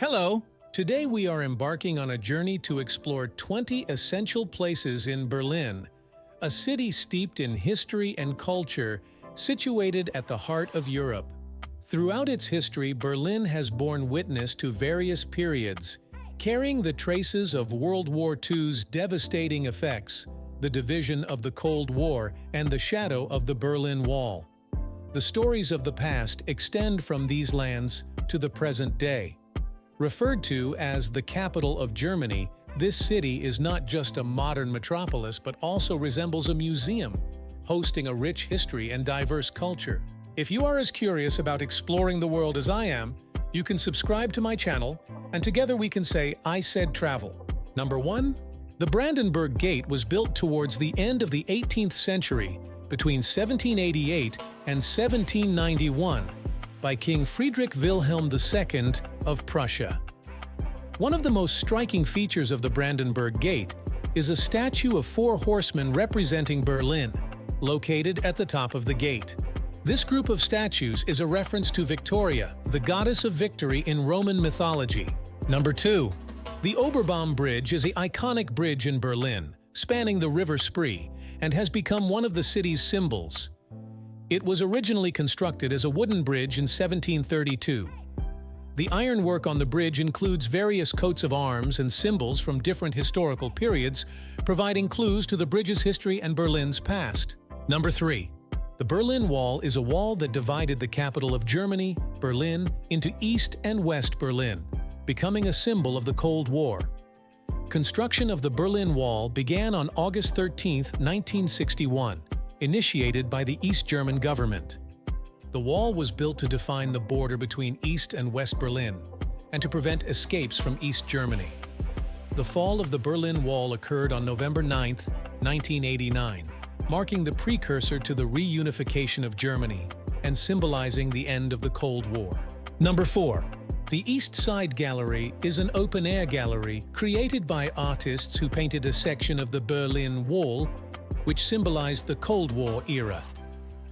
Hello! Today we are embarking on a journey to explore 20 essential places in Berlin, a city steeped in history and culture, situated at the heart of Europe. Throughout its history, Berlin has borne witness to various periods, carrying the traces of World War II's devastating effects, the division of the Cold War, and the shadow of the Berlin Wall. The stories of the past extend from these lands to the present day. Referred to as the capital of Germany, this city is not just a modern metropolis but also resembles a museum, hosting a rich history and diverse culture. If you are as curious about exploring the world as I am, you can subscribe to my channel, and together we can say, I said travel. Number 1. The Brandenburg Gate was built towards the end of the 18th century, between 1788 and 1791, by King Friedrich Wilhelm II of Prussia. One of the most striking features of the Brandenburg Gate is a statue of 4 horsemen representing Berlin, located at the top of the gate. This group of statues is a reference to Victoria, the goddess of victory in Roman mythology. Number 2. The Oberbaum Bridge is an iconic bridge in Berlin, spanning the River Spree, and has become one of the city's symbols. It was originally constructed as a wooden bridge in 1732. The ironwork on the bridge includes various coats of arms and symbols from different historical periods, providing clues to the bridge's history and Berlin's past. Number 3. The Berlin Wall is a wall that divided the capital of Germany, Berlin, into East and West Berlin, becoming a symbol of the Cold War. Construction of the Berlin Wall began on August 13, 1961, initiated by the East German government. The wall was built to define the border between East and West Berlin, and to prevent escapes from East Germany. The fall of the Berlin Wall occurred on November 9, 1989, marking the precursor to the reunification of Germany and symbolizing the end of the Cold War. Number 4. The East Side Gallery is an open-air gallery created by artists who painted a section of the Berlin Wall which symbolized the Cold War era.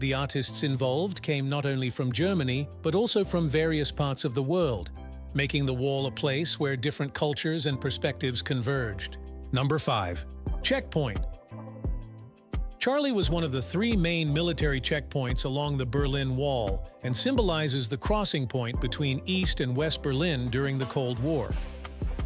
The artists involved came not only from Germany, but also from various parts of the world, making the wall a place where different cultures and perspectives converged. Number 5. Checkpoint. Charlie was one of the 3 main military checkpoints along the Berlin Wall and symbolizes the crossing point between East and West Berlin during the Cold War.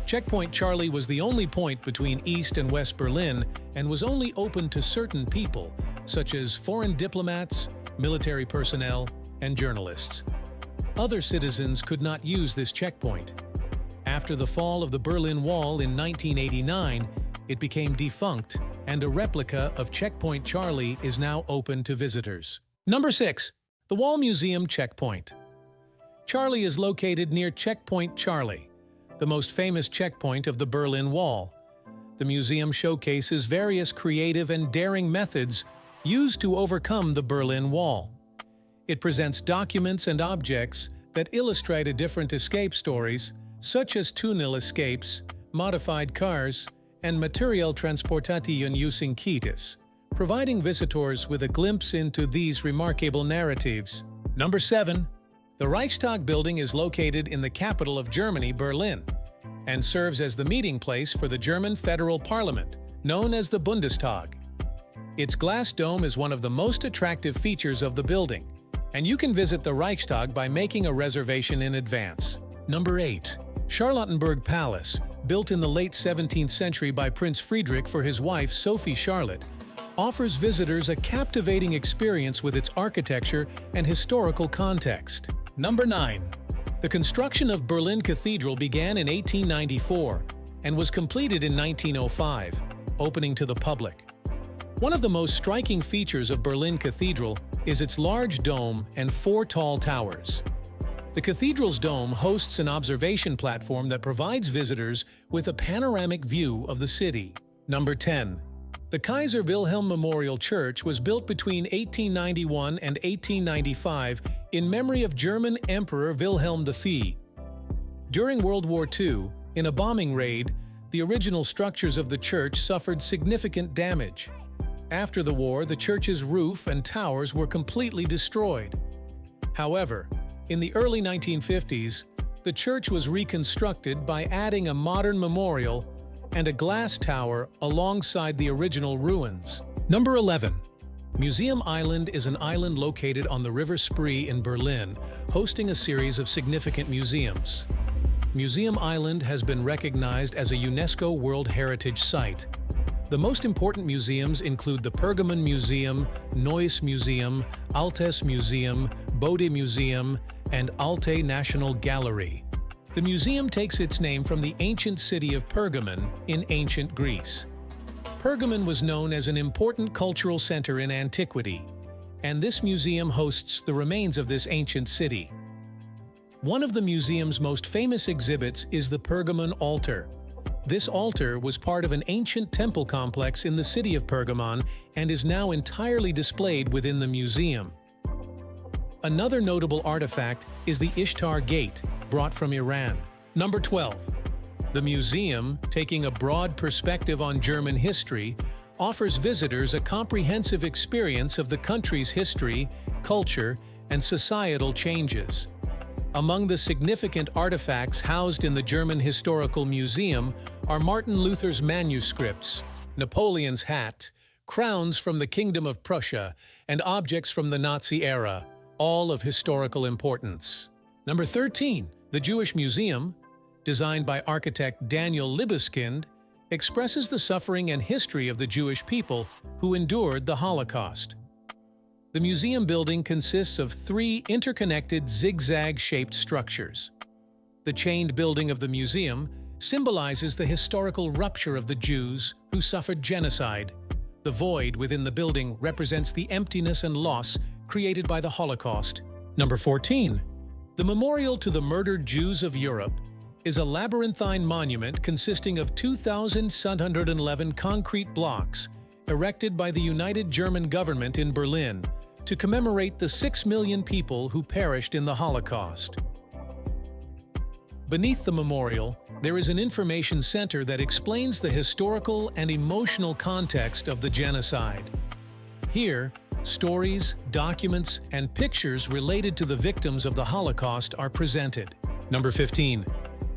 Checkpoint Charlie was the only point between East and West Berlin and was only open to certain people, such as foreign diplomats, military personnel, and journalists. Other citizens could not use this checkpoint. After the fall of the Berlin Wall in 1989, it became defunct, and a replica of Checkpoint Charlie is now open to visitors. Number 6. The Wall Museum Checkpoint. Charlie is located near Checkpoint Charlie, the most famous checkpoint of the Berlin Wall. The museum showcases various creative and daring methods used to overcome the Berlin Wall. It presents documents and objects that illustrate different escape stories, such as tunnel escapes, modified cars, and material transportation using kites, providing visitors with a glimpse into these remarkable narratives. Number 7. The Reichstag building is located in the capital of Germany, Berlin, and serves as the meeting place for the German federal parliament, known as the Bundestag. Its glass dome is one of the most attractive features of the building, and you can visit the Reichstag by making a reservation in advance. Number 8. Charlottenburg Palace, built in the late 17th century by Prince Friedrich for his wife Sophie Charlotte, offers visitors a captivating experience with its architecture and historical context. Number 9. The construction of Berlin Cathedral began in 1894 and was completed in 1905, opening to the public. One of the most striking features of Berlin Cathedral is its large dome and 4 tall towers. The cathedral's dome hosts an observation platform that provides visitors with a panoramic view of the city. Number 10. The Kaiser Wilhelm Memorial Church was built between 1891 and 1895 in memory of German Emperor Wilhelm V. During World War II, in a bombing raid, the original structures of the church suffered significant damage. After the war, the church's roof and towers were completely destroyed. However, in the early 1950s, The church was reconstructed by adding a modern memorial and a glass tower alongside the original ruins. Number 11. Museum Island is an island located on the River Spree in Berlin, hosting a series of significant museums. Museum Island has been recognized as a UNESCO World Heritage Site. The most important museums include the Pergamon Museum, Neues Museum, Altes Museum, Bode Museum, and Alte National Gallery. The museum takes its name from the ancient city of Pergamon in ancient Greece. Pergamon was known as an important cultural center in antiquity, and this museum hosts the remains of this ancient city. One of the museum's most famous exhibits is the Pergamon altar. This altar was part of an ancient temple complex in the city of Pergamon and is now entirely displayed within the museum. Another notable artifact is the Ishtar Gate, brought from Iran. Number 12. The museum, taking a broad perspective on German history, offers visitors a comprehensive experience of the country's history, culture, and societal changes. Among the significant artifacts housed in the German Historical Museum are Martin Luther's manuscripts, Napoleon's hat, crowns from the Kingdom of Prussia, and objects from the Nazi era, all of historical importance. Number 13. The Jewish Museum, designed by architect Daniel Libeskind, expresses the suffering and history of the Jewish people who endured the Holocaust. The museum building consists of 3 interconnected zigzag-shaped structures. The chained building of the museum symbolizes the historical rupture of the Jews who suffered genocide. The void within the building represents the emptiness and loss created by the Holocaust. Number 14. The Memorial to the Murdered Jews of Europe is a labyrinthine monument consisting of 2,711 concrete blocks erected by the United German Government in Berlin to commemorate the 6 million people who perished in the Holocaust. Beneath the memorial, there is an information center that explains the historical and emotional context of the genocide. Here, stories, documents, and pictures related to the victims of the Holocaust are presented. Number 15.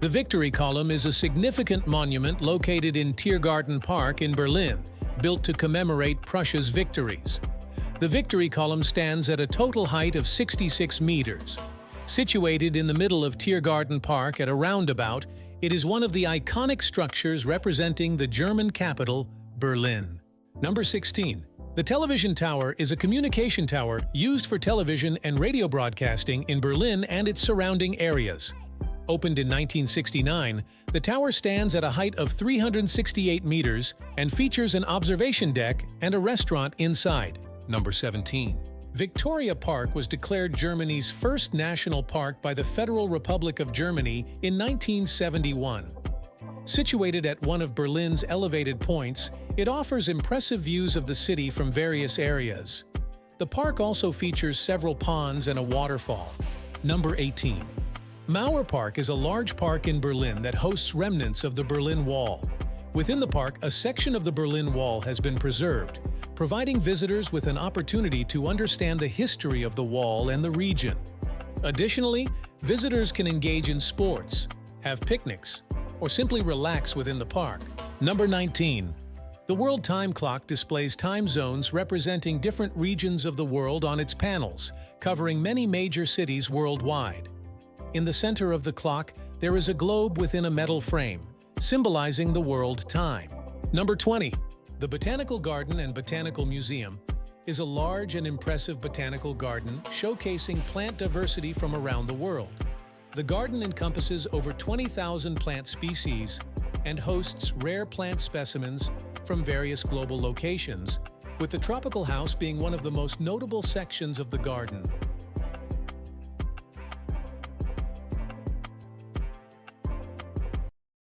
The Victory Column is a significant monument located in Tiergarten Park in Berlin, built to commemorate Prussia's victories. The Victory Column stands at a total height of 66 meters. Situated in the middle of Tiergarten Park at a roundabout, it is one of the iconic structures representing the German capital, Berlin. Number 16. The Television Tower is a communication tower used for television and radio broadcasting in Berlin and its surrounding areas. Opened in 1969, the tower stands at a height of 368 meters and features an observation deck and a restaurant inside. Number 17. Victoria Park was declared Germany's first national park by the Federal Republic of Germany in 1971. Situated at one of Berlin's elevated points, it offers impressive views of the city from various areas. The park also features several ponds and a waterfall. Number 18. Mauer Park is a large park in Berlin that hosts remnants of the Berlin Wall. Within the park, a section of the Berlin Wall has been preserved, providing visitors with an opportunity to understand the history of the wall and the region. Additionally, visitors can engage in sports, have picnics, or simply relax within the park. Number 19. The World Time Clock displays time zones representing different regions of the world on its panels, covering many major cities worldwide. In the center of the clock, there is a globe within a metal frame, symbolizing the world time. Number 20. The Botanical Garden and Botanical Museum is a large and impressive botanical garden showcasing plant diversity from around the world. The garden encompasses over 20,000 plant species and hosts rare plant specimens from various global locations, with the tropical house being one of the most notable sections of the garden.